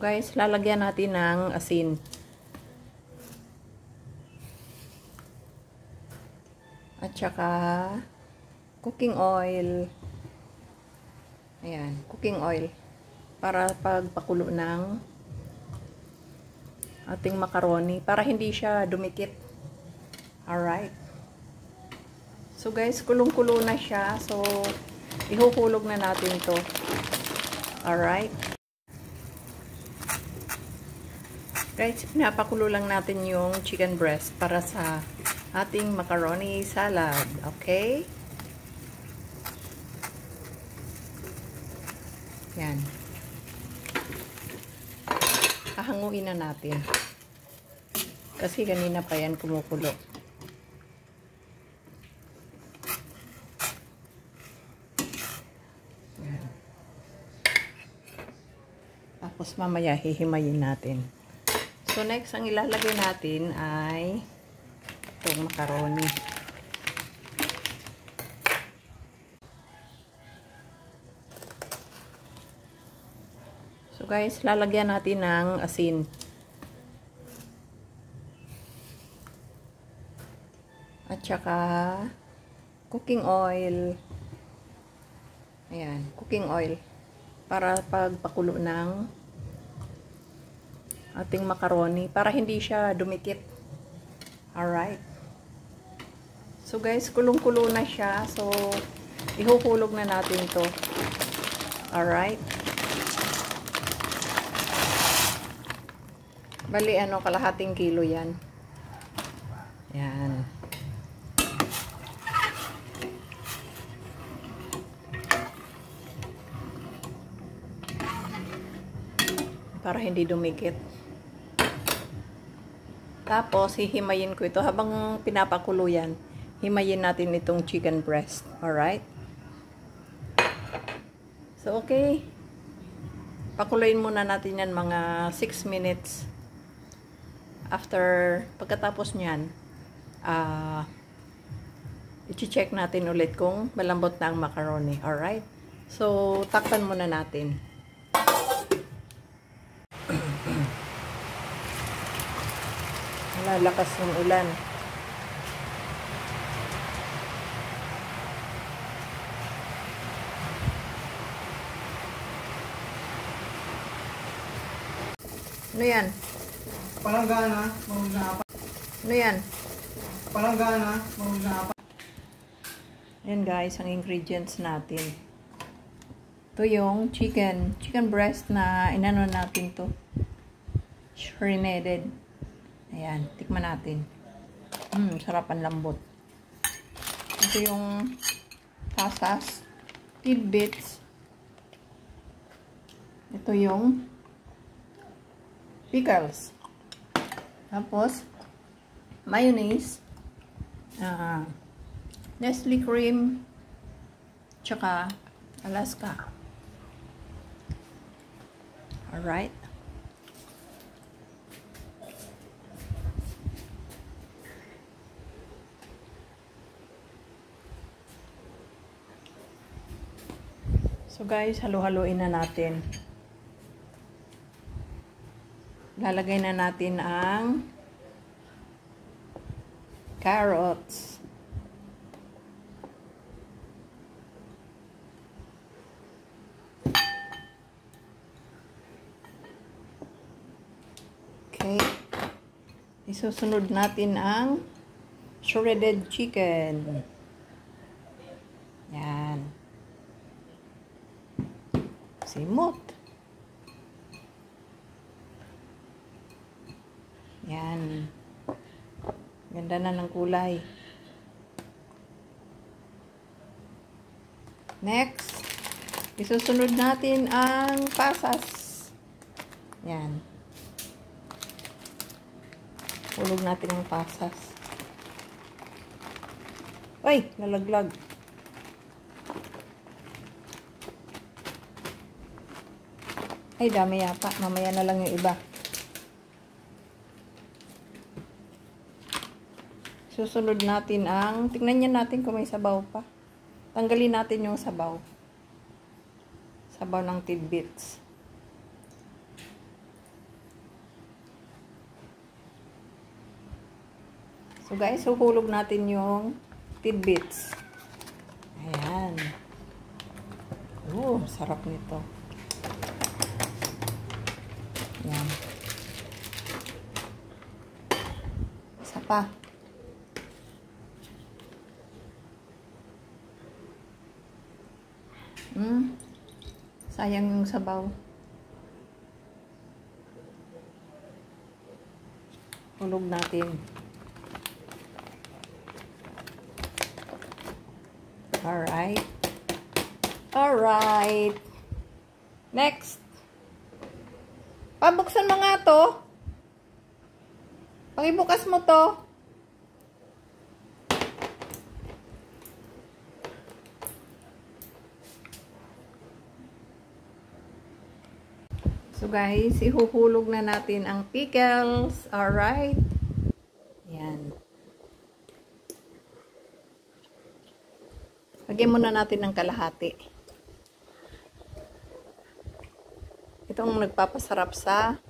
Guys, lalagyan natin ng asin. At saka cooking oil. Ayan, cooking oil. Para pagpakulo ng ating macaroni. Para hindi siya dumikit. Alright. So guys, kulong-kulo na siya. So, ihuhulog na natin to. Alright. Guys, pinapakulo lang natin yung chicken breast para sa ating macaroni salad. Okay? Yan. Hahanguin na natin. Kasi kanina pa yan kumukulo. Yan. Tapos mamaya hihimayin natin. So, next, ang ilalagay natin ay itong macaroni. So, guys, lalagyan natin ng asin. At saka cooking oil. Ayan, cooking oil. Para pagpakulo ng ating macaroni para hindi siya dumikit. Alright. So guys, kulong-kulo na siya. So, ihuhulog na natin to. Alright. Bali, kalahating kilo yan. Yan. Para hindi dumikit. Tapos, hihimayin ko ito. Habang pinapakulo yan, himayin natin itong chicken breast. Alright? So, okay. Pakuluin muna natin yan mga 6 minutes. Pagkatapos nyan, i-check natin ulit kung malambot na ang macaroni. Alright? So, takpan muna natin. Lalakas ng ulan. Ano yan? Palanggana, mahuli na apat. Ano yan? Palanggana, mahuli na apat. Ayan guys, ang ingredients natin. Ito yung chicken breast na inano natin to. Shredded. Ayan, tikman natin. Sarap ang lambot. Ito yung pasas, tidbits. Ito yung pickles. Tapos, mayonnaise, Nestle cream, tsaka Alaska. Alright. So guys, halo-haloin na natin. Lalagay na natin ang carrots. Okay. Isusunod natin ang shredded chicken. Yan. Simot. Yan. Ganda na ng kulay. Next, isusunod natin ang pasas. Yan. Hulog natin ang pasas. Ay, nalaglag. Ay, dami yata. Mamaya na lang yung iba. Susunod natin ang, tingnan niya natin kung may sabaw pa. Tanggalin natin yung sabaw. Sabaw ng tidbits. So guys, huhulog natin yung tidbits. Ayan. Sarap nito. Ayan. Isa pa. Sayang yung sabaw. Hulog natin. Alright. Alright. Next. Pabuksan mo nga to. Pakibukas mo to. So guys, ihuhulog na natin ang pickles. Alright. Yan. Lagyan muna natin ng kalahati. Itong nagpapasarap sa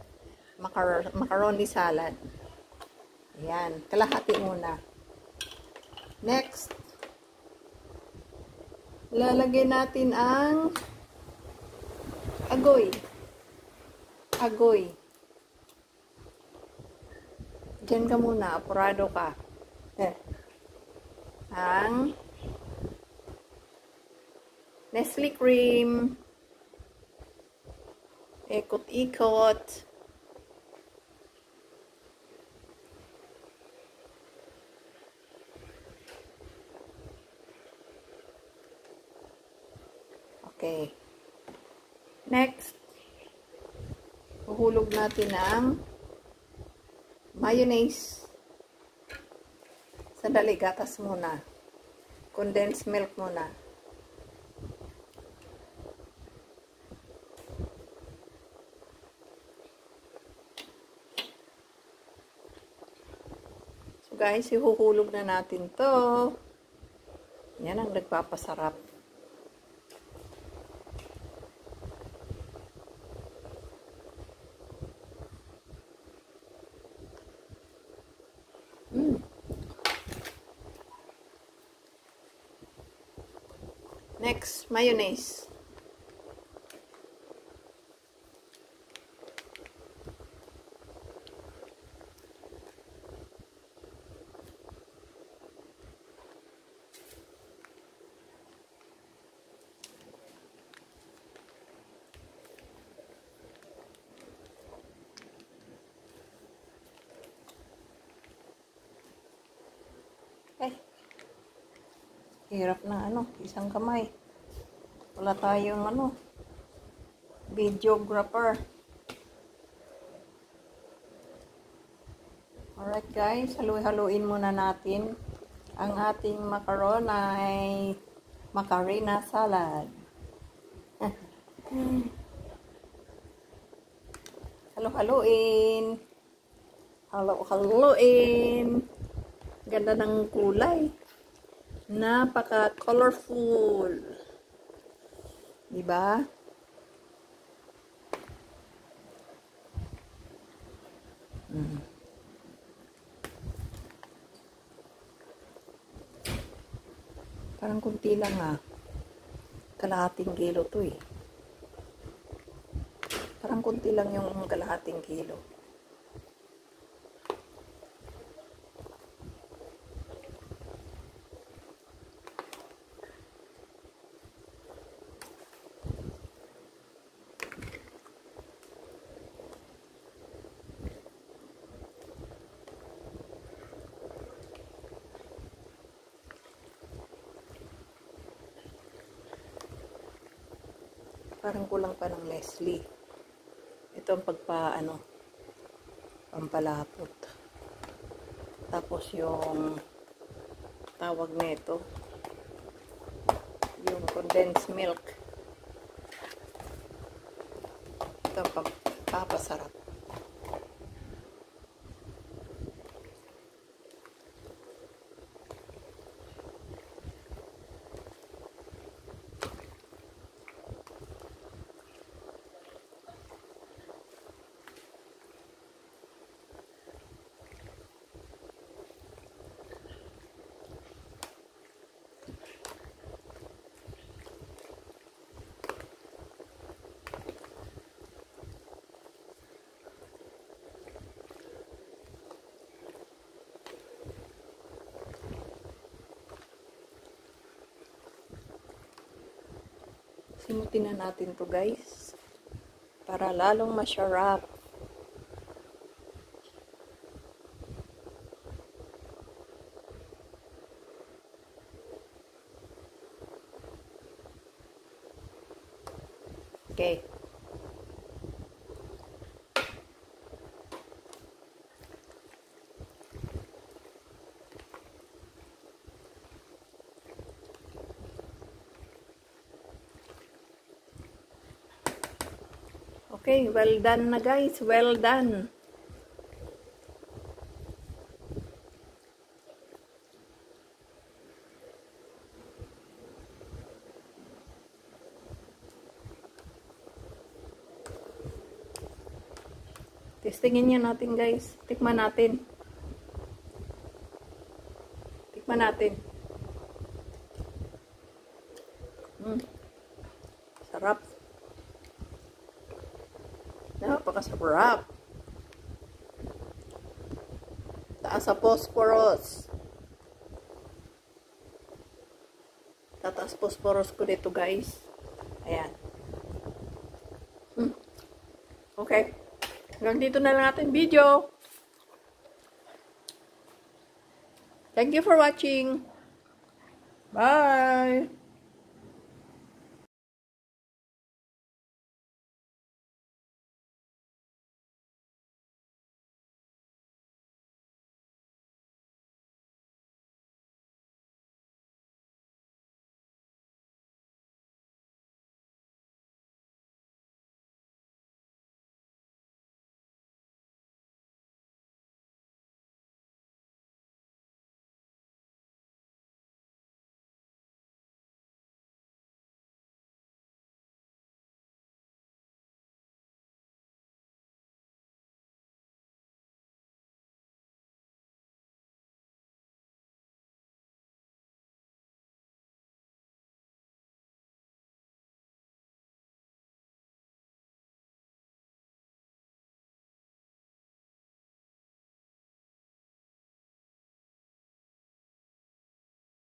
macaroni salad. Ayan. Kalahati muna. Next. Lalagyan natin ang agoy. Agoy. Diyan ka muna. Apurado ka. Ang Nestle cream. Ikot-ikot. Okay. Next. Uhulog natin ang mayonnaise. Sandali, gatas muna. Condensed milk muna. So guys, ihuhulog na natin to. Yan ang nagpapasarap. Next, mayonnaise. Hirap na isang kamay. Wala tayong videographer. Alright guys, halu-haluin muna natin ang ating macaroni salad. Halu-haluin. Halu-haluin. Ganda ng kulay. Napaka-colorful. Diba? Parang kunti lang kalahating kilo to eh. Parang kunti lang yung kalahating kilo. Parang kulang pa ng Nestle. Ito ang pampalapot. Tapos yung tawag nito, yung condensed milk. Ito ang papasarap. Himutin na natin to guys. Para lalong masarap. Okay. Okay, well done na guys. Well done. Testingin niya natin guys. Tikman natin. Tikman natin. Sarap. Napakasarap. Taas sa phosphorus. Tataas phosphorus ko dito guys. Ayan. Okay. Hanggang dito na lang ating video. Thank you for watching. Bye!